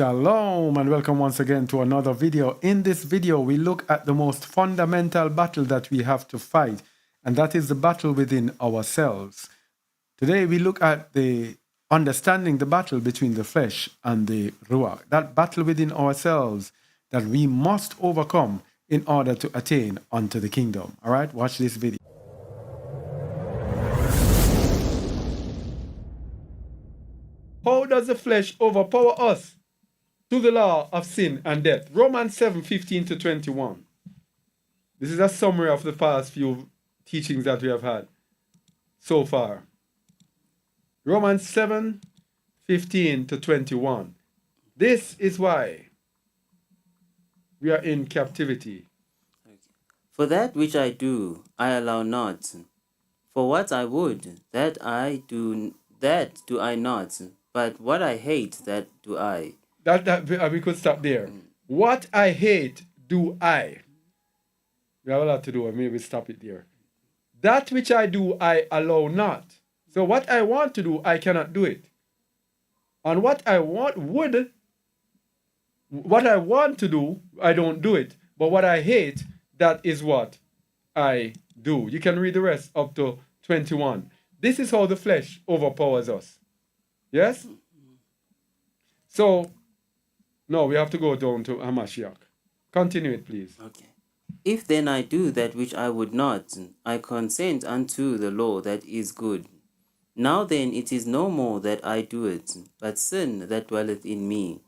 Shalom and welcome once again to another video. In this video, we look at the most fundamental battle that we have to fight, and that is the battle within ourselves. Today, we look at the understanding the battle between the flesh and the Ruach, that battle within ourselves that we must overcome in order to attain unto the kingdom. All right, watch this video. How does the flesh overpower us to the law of sin and death? Romans 7:15 to 21. This is a summary of the past few teachings that we have had so far. Romans 7:15 to 21. This is why we are in captivity. For that which I do, I allow not. For what I would, that do I not. But what I hate, that do I. We could stop there. What I hate, do I. We have a lot to do, and maybe stop it there. That which I do, I allow not. So what I want to do, I cannot do it. And what I want to do, I don't do it. But what I hate, that is what I do. You can read the rest up to 21. This is how the flesh overpowers us. Yes? So, no, we have to go down to Hamashiach. Continue it, please. Okay. If then I do that which I would not, I consent unto the law that is good. Now then it is no more that I do it, but sin that dwelleth in me.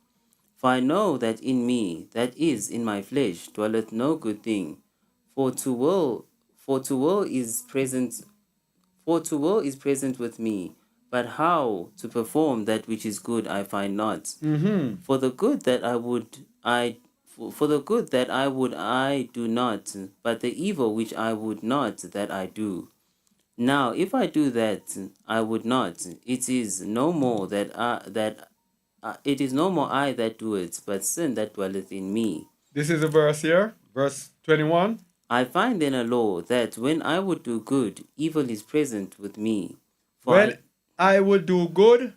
For I know that in me, that is in my flesh, dwelleth no good thing. For to will is present with me, but how to perform that which is good I find not. For the good that I would I do not, but the evil which I would not that I do. Now if I do that I would not, it is no more I that do it, but sin that dwelleth in me. This is a verse here, verse 21. I find then a law that when I would do good, evil is present with me. When I would do good,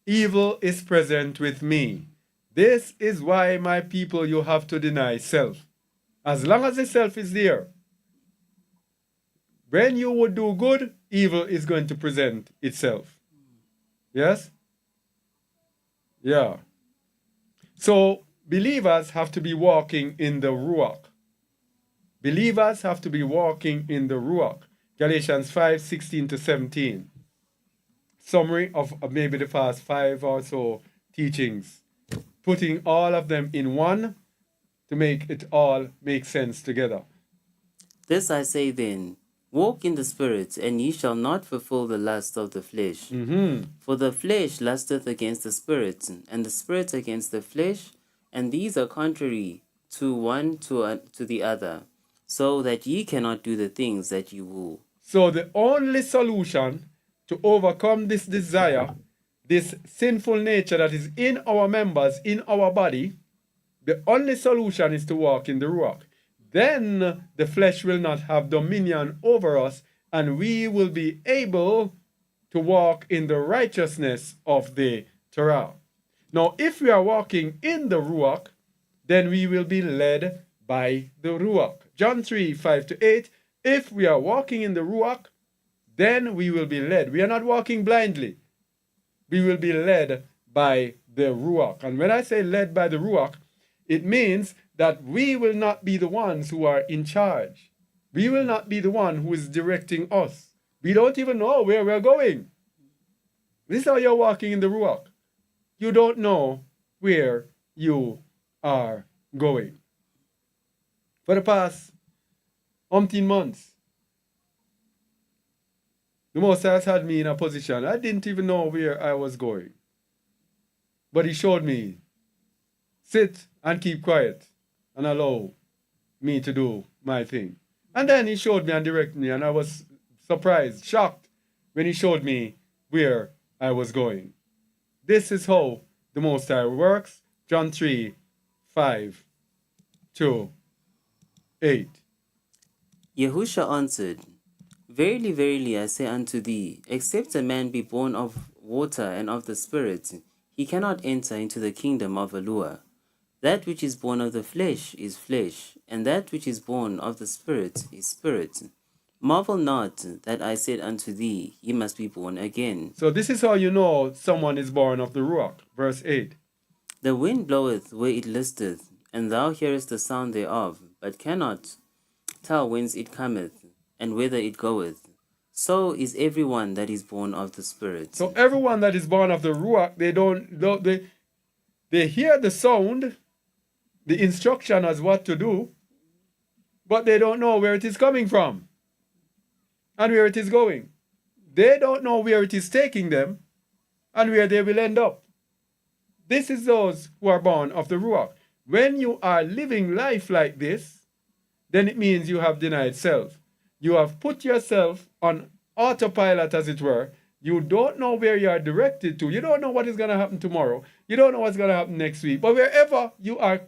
evil is present with me. This is why, my people, you have to deny self. As long as the self is there, when you would do good, evil is going to present itself. Yes? Yeah. So, believers have to be walking in the Ruach. Believers have to be walking in the Ruach. Galatians 5:16 to 17. Summary of maybe the past 5 or so teachings. Putting all of them in one to make it all make sense together. This I say then, walk in the Spirit, and ye shall not fulfill the lust of the flesh. For the flesh lusteth against the Spirit, and the Spirit against the flesh, and these are contrary to one to the other, so that ye cannot do the things that ye will. So the only solution to overcome this desire, this sinful nature that is in our members, in our body, the only solution is to walk in the Ruach. Then the flesh will not have dominion over us, and we will be able to walk in the righteousness of the Torah. Now, if we are walking in the Ruach, then we will be led by the Ruach. John 3:5 to 8. If we are walking in the Ruach, then we will be led. We are not walking blindly. We will be led by the Ruach. And when I say led by the Ruach, it means that we will not be the ones who are in charge. We will not be the one who is directing us. We don't even know where we're going. This is how you're walking in the Ruach. You don't know where you are going. For the past umpteen months, the Most High has had me in a position I didn't even know where I was going. But He showed me, sit and keep quiet and allow me to do my thing. And then He showed me and directed me, and I was surprised, shocked when He showed me where I was going. This is how the Most High works. John 3:5 to 8. Yahusha answered, Verily, verily, I say unto thee, except a man be born of water and of the Spirit, he cannot enter into the kingdom of Ruach. That which is born of the flesh is flesh, and that which is born of the Spirit is spirit. Marvel not that I said unto thee, ye must be born again. So this is how you know someone is born of the Ruach. Verse 8. The wind bloweth where it listeth, and thou hearest the sound thereof, but cannot tell whence it cometh, and whither it goeth. So is every one that is born of the Spirit. So everyone that is born of the Ruach, they hear the sound, the instruction as what to do, but they don't know where it is coming from and where it is going. They don't know where it is taking them and where they will end up. This is those who are born of the Ruach. When you are living life like this, then it means you have denied self. You have put yourself on autopilot, as it were. You don't know where you are directed to. You don't know what is going to happen tomorrow. You don't know what's going to happen next week. But wherever you are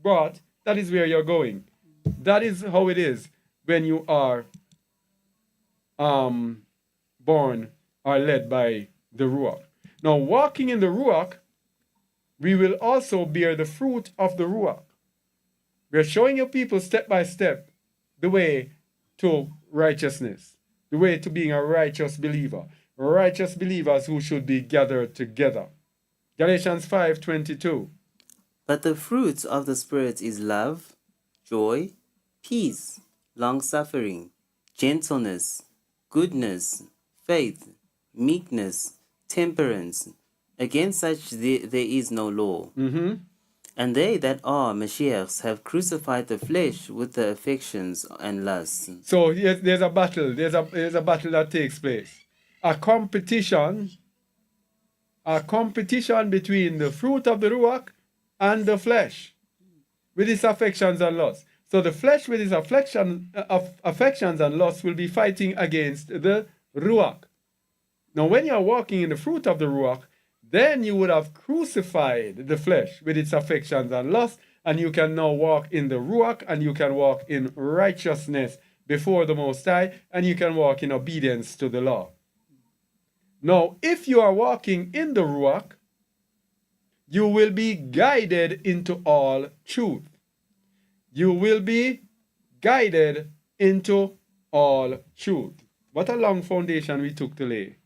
brought, that is where you're going. That is how it is when you are born or led by the Ruach. Now, walking in the Ruach, we will also bear the fruit of the Ruach. We're showing you people step by step the way to righteousness, the way to being a righteous believer. Righteous believers who should be gathered together. Galatians 5:22. But the fruit of the Spirit is love, joy, peace, long-suffering, gentleness, goodness, faith, meekness, temperance. Against such there is no law. And they that are Mashiachs have crucified the flesh with the affections and lusts. So yes, there's a battle. There's a battle that takes place. A competition between the fruit of the Ruach and the flesh with its affections and lusts. So the flesh with its affections and lusts will be fighting against the Ruach. Now when you're walking in the fruit of the Ruach, then you would have crucified the flesh with its affections and lusts, and you can now walk in the Ruach, and you can walk in righteousness before the Most High, and you can walk in obedience to the law. Now, if you are walking in the Ruach, you will be guided into all truth. You will be guided into all truth. What a long foundation we took to lay.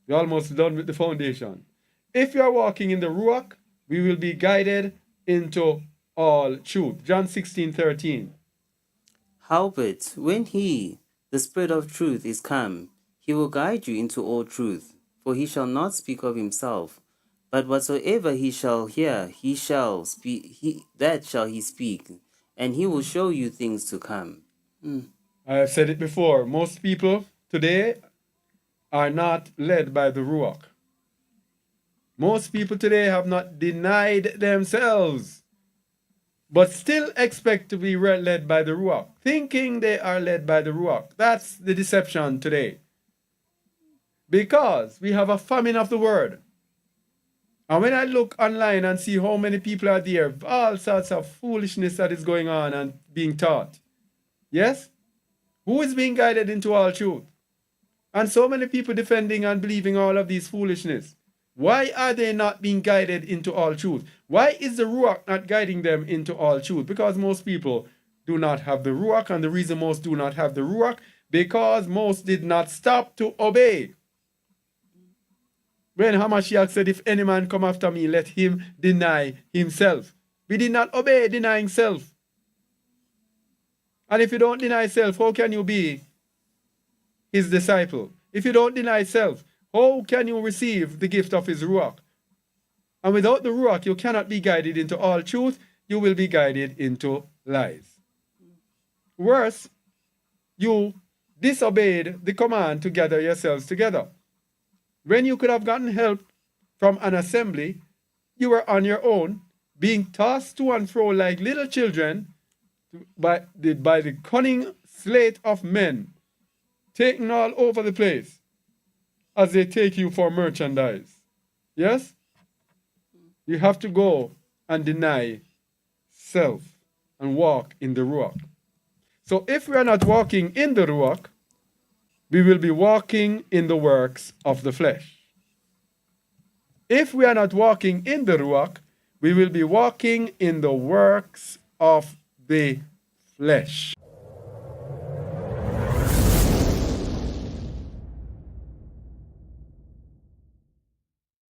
We're almost done with the foundation. If you are walking in the Ruach, we will be guided into all truth. John 16:13. Howbeit, when he, the Spirit of truth, is come, he will guide you into all truth. For he shall not speak of himself, but whatsoever he shall hear, he shall speak. That shall he speak, and he will show you things to come. I have said it before. Most people today are not led by the Ruach. Most people today have not denied themselves, but still expect to be led by the Ruach, thinking they are led by the Ruach. That's the deception today. Because we have a famine of the word. And when I look online and see how many people are there, all sorts of foolishness that is going on and being taught. Yes? Who is being guided into all truth? And so many people defending and believing all of these foolishness. Why are they not being guided into all truth? Why is the Ruach not guiding them into all truth? Because most people do not have the Ruach, and the reason most do not have the Ruach, because most did not stop to obey. When Hamashiach said, if any man come after me, let him deny himself. We did not obey denying self. And if you don't deny self, how can you be his disciple? If you don't deny self, how can you receive the gift of his Ruach? And without the Ruach, you cannot be guided into all truth. You will be guided into lies. Worse, you disobeyed the command to gather yourselves together. When you could have gotten help from an assembly, you were on your own, being tossed to and fro like little children by the cunning sleight of men, taken all over the place as they take you for merchandise. Yes? You have to go and deny self and walk in the Ruach. So if we are not walking in the Ruach, we will be walking in the works of the flesh. If we are not walking in the Ruach, we will be walking in the works of the flesh.